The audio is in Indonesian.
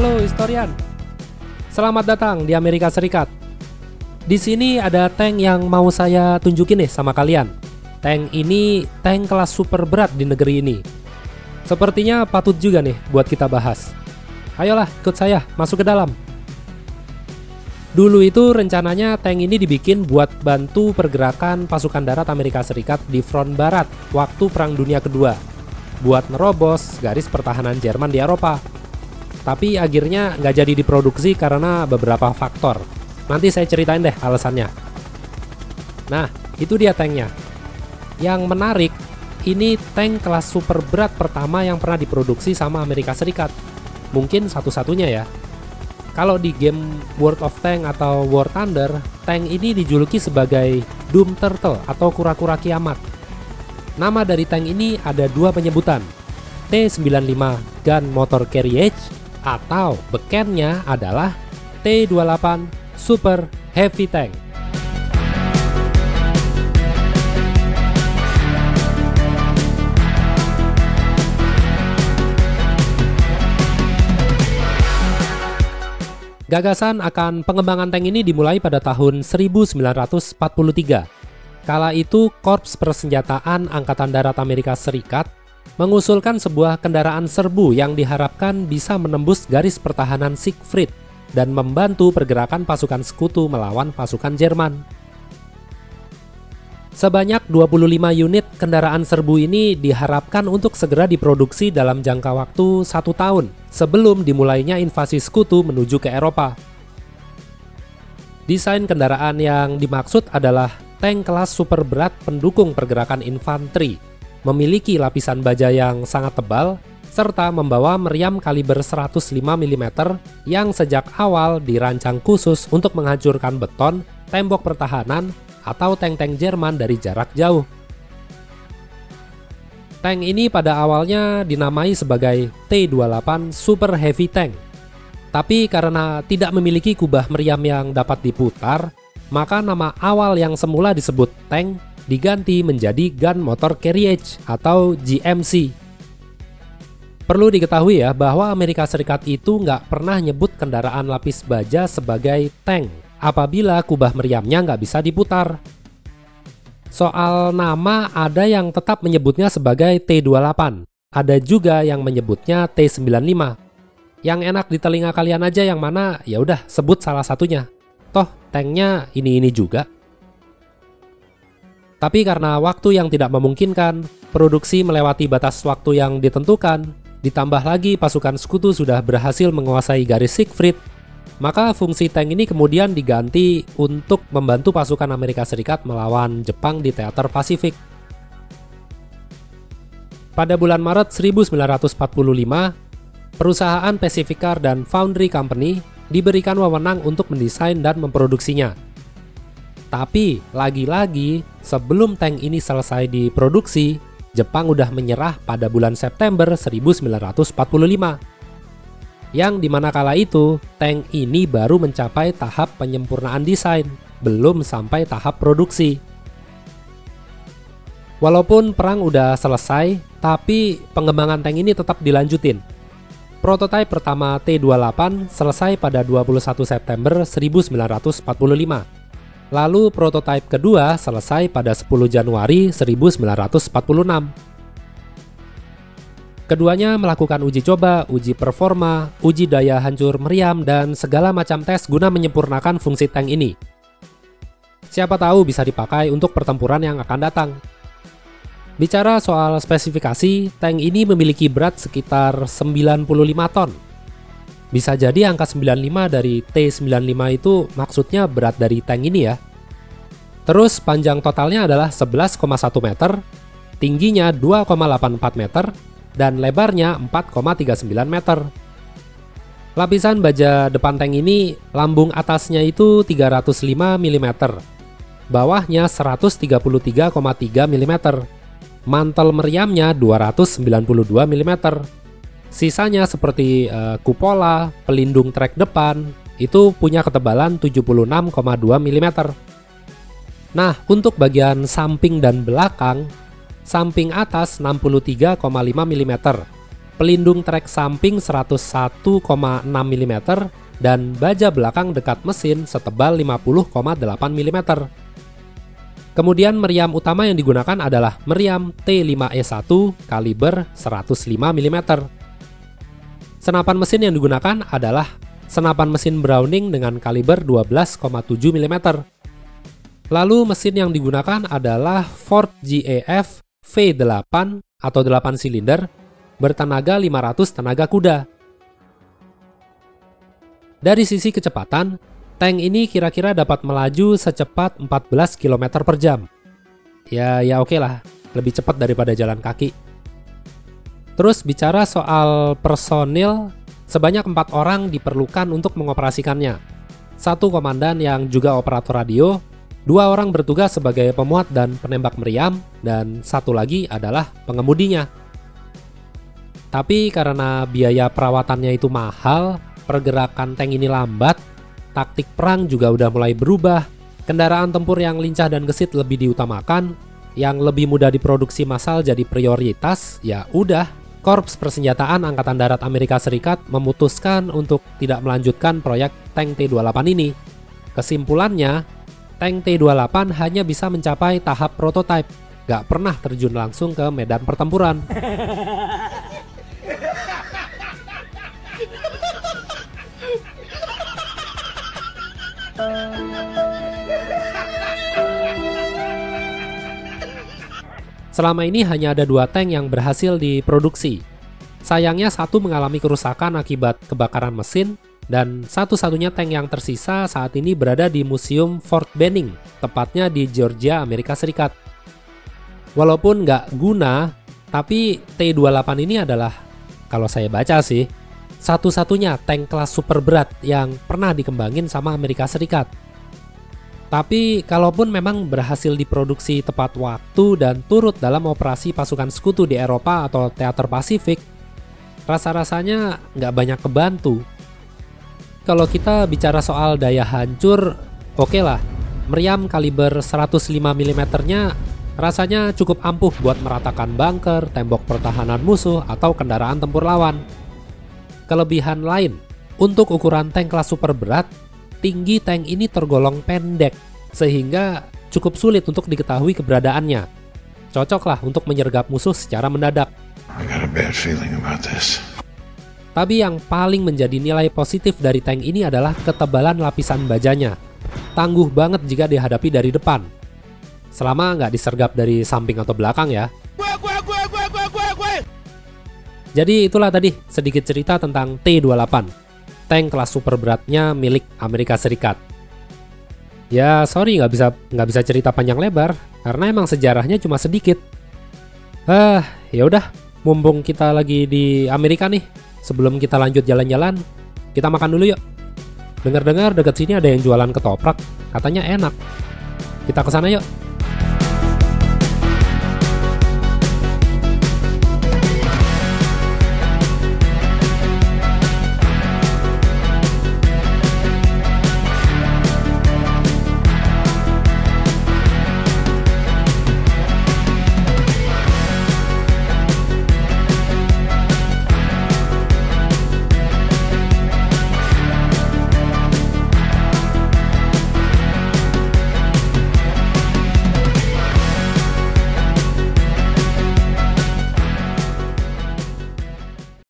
Halo historian, selamat datang di Amerika Serikat. Di sini ada tank yang mau saya tunjukin nih sama kalian. Tank ini tank kelas super berat di negeri ini. Sepertinya patut juga nih buat kita bahas. Ayolah ikut saya masuk ke dalam. Dulu itu rencananya tank ini dibikin buat bantu pergerakan pasukan darat Amerika Serikat di front barat waktu Perang Dunia Kedua, buat nerobos garis pertahanan Jerman di Eropa. Tapi akhirnya nggak jadi diproduksi karena beberapa faktor. Nanti saya ceritain deh alasannya. Nah, itu dia tanknya. Yang menarik, ini tank kelas super berat pertama yang pernah diproduksi sama Amerika Serikat. Mungkin satu-satunya ya. Kalau di game World of Tank atau War Thunder, tank ini dijuluki sebagai Doom Turtle atau kura-kura kiamat. Nama dari tank ini ada dua penyebutan, T-95 Gun Motor Carriage atau bekennya adalah T-28 Super Heavy Tank. Gagasan akan pengembangan tank ini dimulai pada tahun 1943. Kala itu, Korps Persenjataan Angkatan Darat Amerika Serikat mengusulkan sebuah kendaraan serbu yang diharapkan bisa menembus garis pertahanan Siegfried dan membantu pergerakan pasukan sekutu melawan pasukan Jerman. Sebanyak 25 unit kendaraan serbu ini diharapkan untuk segera diproduksi dalam jangka waktu 1 tahun sebelum dimulainya invasi sekutu menuju ke Eropa. Desain kendaraan yang dimaksud adalah tank kelas super berat pendukung pergerakan infanteri, memiliki lapisan baja yang sangat tebal, serta membawa meriam kaliber 105 mm yang sejak awal dirancang khusus untuk menghancurkan beton, tembok pertahanan, atau tank-tank Jerman dari jarak jauh. Tank ini pada awalnya dinamai sebagai T-28 Super Heavy Tank. Tapi karena tidak memiliki kubah meriam yang dapat diputar, maka nama awal yang semula disebut tank diganti menjadi Gun Motor Carriage atau GMC. Perlu diketahui ya bahwa Amerika Serikat itu nggak pernah nyebut kendaraan lapis baja sebagai tank apabila kubah meriamnya nggak bisa diputar. Soal nama, ada yang tetap menyebutnya sebagai T-28, ada juga yang menyebutnya T-95. Yang enak di telinga kalian aja yang mana, ya udah sebut salah satunya. Toh tanknya ini juga. Tapi karena waktu yang tidak memungkinkan, produksi melewati batas waktu yang ditentukan, ditambah lagi pasukan sekutu sudah berhasil menguasai garis Siegfried, maka fungsi tank ini kemudian diganti untuk membantu pasukan Amerika Serikat melawan Jepang di teater Pasifik. Pada bulan Maret 1945, perusahaan Pacific Car dan Foundry Company diberikan wewenang untuk mendesain dan memproduksinya. Tapi, lagi-lagi, sebelum tank ini selesai diproduksi, Jepang udah menyerah pada bulan September 1945. Yang dimana kala itu, tank ini baru mencapai tahap penyempurnaan desain, belum sampai tahap produksi. Walaupun perang udah selesai, tapi pengembangan tank ini tetap dilanjutin. Prototipe pertama T-28 selesai pada 21 September 1945. Lalu prototipe kedua selesai pada 10 Januari 1946. Keduanya melakukan uji coba, uji performa, uji daya hancur meriam, dan segala macam tes guna menyempurnakan fungsi tank ini. Siapa tahu bisa dipakai untuk pertempuran yang akan datang. Bicara soal spesifikasi, tank ini memiliki berat sekitar 95 ton. Bisa jadi angka 95 dari T-95 itu maksudnya berat dari tank ini ya. Terus panjang totalnya adalah 11,1 meter, tingginya 2,84 meter, dan lebarnya 4,39 meter. Lapisan baja depan tank ini, lambung atasnya itu 305 mm, bawahnya 133,3 mm, mantel meriamnya 292 mm. Sisanya seperti kupola, pelindung trek depan, itu punya ketebalan 76,2 mm. Nah, untuk bagian samping dan belakang, samping atas 63,5 mm, pelindung trek samping 101,6 mm, dan baja belakang dekat mesin setebal 50,8 mm. Kemudian meriam utama yang digunakan adalah meriam T5E1 kaliber 105 mm. Senapan mesin yang digunakan adalah senapan mesin Browning dengan kaliber 12,7 mm. Lalu mesin yang digunakan adalah Ford GAF V8 atau 8 silinder bertenaga 500 tenaga kuda. Dari sisi kecepatan, tank ini kira-kira dapat melaju secepat 14 km per jam. Ya oke lah, lebih cepat daripada jalan kaki. Terus bicara soal personil, sebanyak 4 orang diperlukan untuk mengoperasikannya. 1 komandan yang juga operator radio, 2 orang bertugas sebagai pemuat dan penembak meriam, dan 1 lagi adalah pengemudinya. Tapi karena biaya perawatannya itu mahal, pergerakan tank ini lambat, taktik perang juga udah mulai berubah, kendaraan tempur yang lincah dan gesit lebih diutamakan, yang lebih mudah diproduksi massal jadi prioritas, ya udah, Korps Persenjataan Angkatan Darat Amerika Serikat memutuskan untuk tidak melanjutkan proyek tank T-28 ini. Kesimpulannya, tank T-28 hanya bisa mencapai tahap prototipe, gak pernah terjun langsung ke medan pertempuran. Selama ini hanya ada 2 tank yang berhasil diproduksi. Sayangnya 1 mengalami kerusakan akibat kebakaran mesin, dan satu-satunya tank yang tersisa saat ini berada di Museum Fort Benning, tepatnya di Georgia, Amerika Serikat. Walaupun nggak guna, tapi T-28 ini adalah, kalau saya baca sih, satu-satunya tank kelas super berat yang pernah dikembangin sama Amerika Serikat. Tapi kalaupun memang berhasil diproduksi tepat waktu dan turut dalam operasi pasukan sekutu di Eropa atau Teater Pasifik, rasa-rasanya nggak banyak kebantu. Kalau kita bicara soal daya hancur, oke lah, meriam kaliber 105 mm-nya rasanya cukup ampuh buat meratakan bunker, tembok pertahanan musuh, atau kendaraan tempur lawan. Kelebihan lain, untuk ukuran tank kelas super berat, tinggi tank ini tergolong pendek, sehingga cukup sulit untuk diketahui keberadaannya. Cocoklah untuk menyergap musuh secara mendadak. I got a bad feeling about this. Tapi yang paling menjadi nilai positif dari tank ini adalah ketebalan lapisan bajanya. Tangguh banget jika dihadapi dari depan. Selama nggak disergap dari samping atau belakang ya. Jadi itulah tadi sedikit cerita tentang T-28. Tank kelas super beratnya milik Amerika Serikat. Ya sorry nggak bisa cerita panjang lebar karena emang sejarahnya cuma sedikit. Ya udah, mumpung kita lagi di Amerika nih, sebelum kita lanjut jalan-jalan, kita makan dulu yuk. Dengar-dengar dekat sini ada yang jualan ketoprak, katanya enak. Kita kesana yuk.